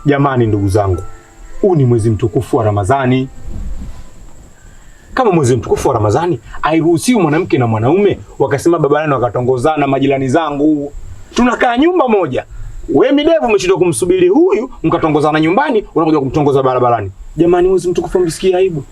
Jamani ndugu zangu, huu ni mwezi mtukufu wa Ramadhani. Kama mwezi mtukufu wa Ramadhani, hairuhusiwi mwanamke na mwanaume wakasema babalani wakatongozana. Majirani zangu, tunakaa nyumba moja, wewe midevu umeshindwa kumsubiri huyu, mkatongozana nyumbani, unakuja kumtongoza barabarani. Jamani, mwezi mtukufu msikie aibu.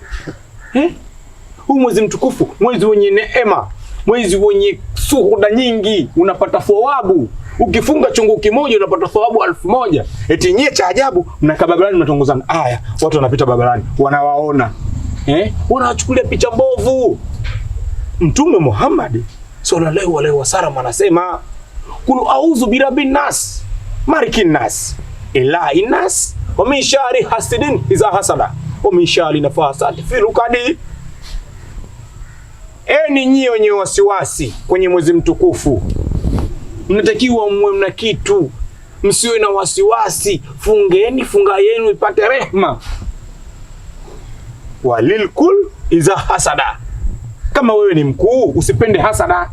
Huu mwezi mtukufu, mwezi wenye neema, mwezi wenye suhuda nyingi, unapata thawabu. Ukifunga chungu kimoja unapata thawabu 1000. Eti nyie cha ajabu mnakaa barabarani mnatongozana. Haya, watu wanapita barabarani, wanawaona. Wanachukulia picha mbovu. Mtume Muhammad sallallahu alaihi wasallam anasema, "Kul a'udhu birabbin nas, malikin nas, ilahin nas, wa min sharri hasidin iza hasada, wa min sharri nafasati fil uqad." Eni nyie wenye wasiwasi kwenye mwezi mtukufu, mnatakiwa mwe mna kitu, msiwe na wasiwasi. Fungeni funga yenu ipate rehema. Walilkul iza hasada. Kama wewe ni mkuu, usipende hasada.